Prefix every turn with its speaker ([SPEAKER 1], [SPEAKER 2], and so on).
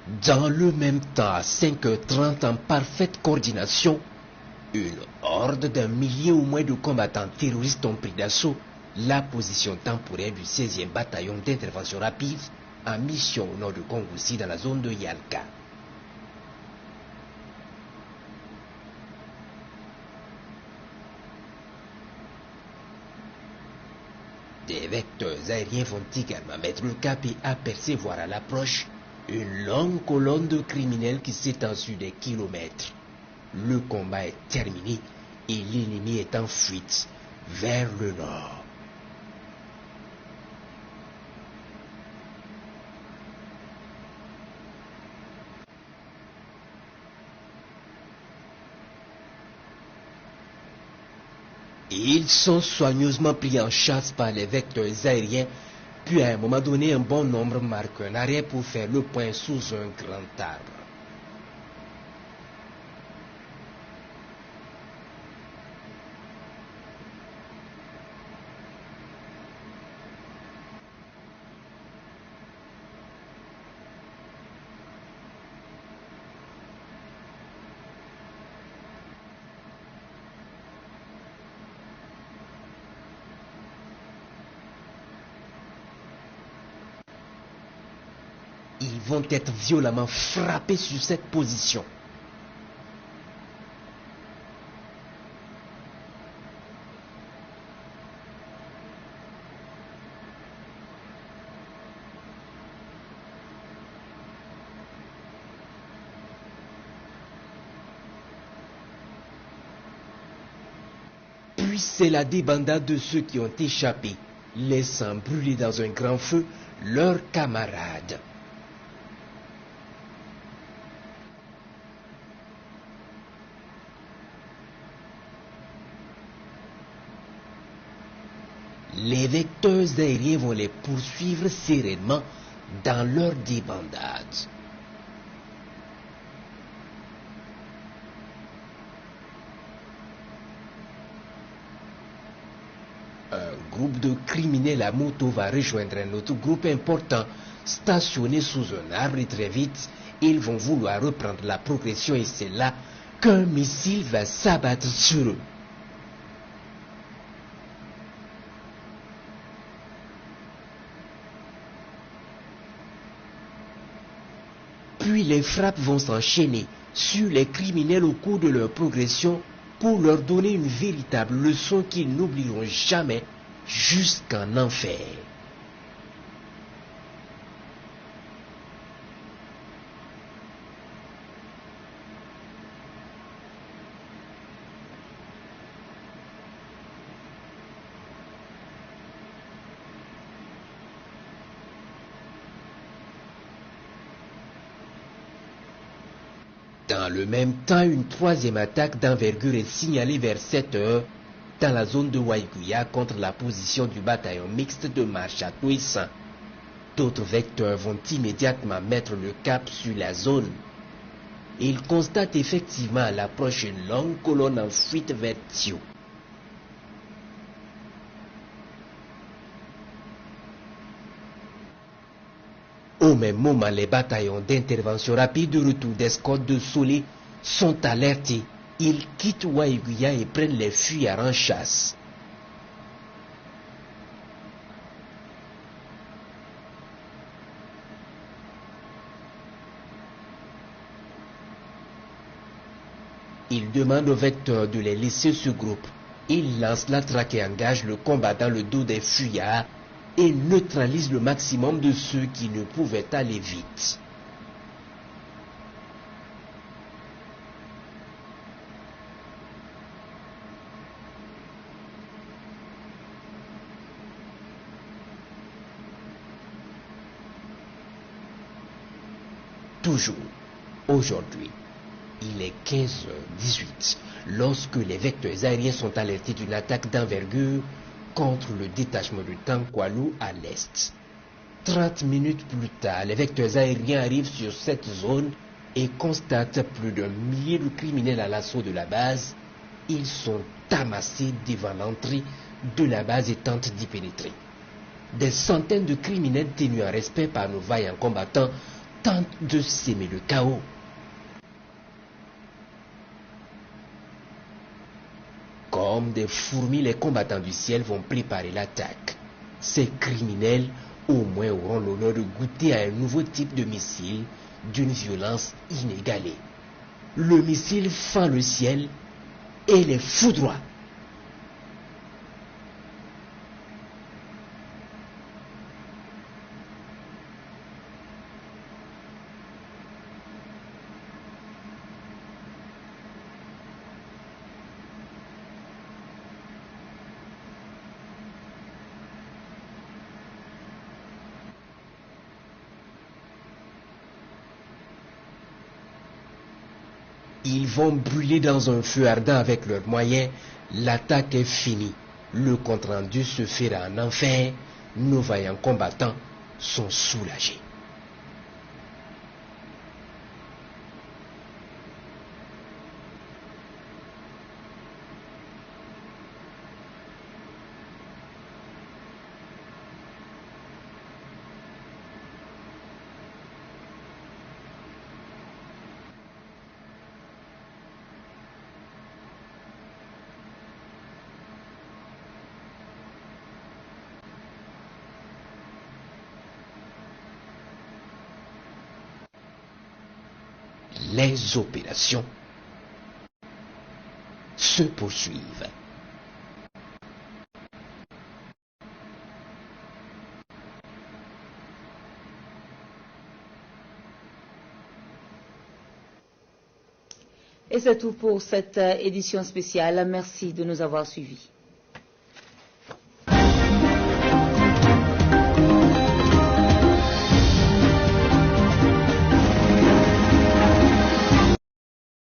[SPEAKER 1] Dans le même temps, à 5h30, en parfaite coordination, une horde d'un millier ou moins de combattants terroristes ont pris d'assaut la position temporaire du 16e bataillon d'intervention rapide en mission au nord de Kongoussi dans la zone de Yalka. Des vecteurs aériens vont également mettre le cap et apercevoir à l'approche une longue colonne de criminels qui s'étend sur des kilomètres. Le combat est terminé et l'ennemi est en fuite vers le nord. Ils sont soigneusement pris en chasse par les vecteurs aériens, puis à un moment donné, un bon nombre marquent un arrêt pour faire le point sous un grand arbre. Ils vont être violemment frappés sur cette position. Puis c'est la débandade de ceux qui ont échappé, laissant brûler dans un grand feu leurs camarades. Les vecteurs aériens vont les poursuivre sereinement dans leur débandade. Un groupe de criminels à moto va rejoindre un autre groupe important stationné sous un arbre et très vite, ils vont vouloir reprendre la progression et c'est là qu'un missile va s'abattre sur eux. Puis les frappes vont s'enchaîner sur les criminels au cours de leur progression pour leur donner une véritable leçon qu'ils n'oublieront jamais jusqu'en enfer. Dans le même temps, une troisième attaque d'envergure est signalée vers 7h dans la zone de Waiguya contre la position du bataillon mixte de marche à Touissan. D'autres vecteurs vont immédiatement mettre le cap sur la zone. Ils constatent effectivement à l'approche une longue colonne en fuite vers Tio. Au même moment, les bataillons d'intervention rapide de retour d'escorte de Solé sont alertés. Ils quittent Waiguya et prennent les fuyards en chasse. Ils demandent aux vecteurs de les laisser ce groupe. Ils lancent la traque et engagent le combat dans le dos des fuyards et neutralisent le maximum de ceux qui ne pouvaient aller vite. Toujours, aujourd'hui, il est 15h18 lorsque les vecteurs aériens sont alertés d'une attaque d'envergure contre le détachement de Tankwalou à l'est. 30 minutes plus tard, les vecteurs aériens arrivent sur cette zone et constatent plus d'un millier de criminels à l'assaut de la base. Ils sont amassés devant l'entrée de la base et tentent d'y pénétrer. Des centaines de criminels tenus en respect par nos vaillants combattants tentent de s'aimer le chaos. Comme des fourmis, les combattants du ciel vont préparer l'attaque. Ces criminels, au moins, auront l'honneur de goûter à un nouveau type de missile d'une violence inégalée. Le missile fend le ciel et les foudroie. Ils vont brûler dans un feu ardent avec leurs moyens. L'attaque est finie. Le compte-rendu se fera en enfer. Nos vaillants combattants sont soulagés. Les opérations se poursuivent.
[SPEAKER 2] Et c'est tout pour cette édition spéciale. Merci de nous avoir suivis.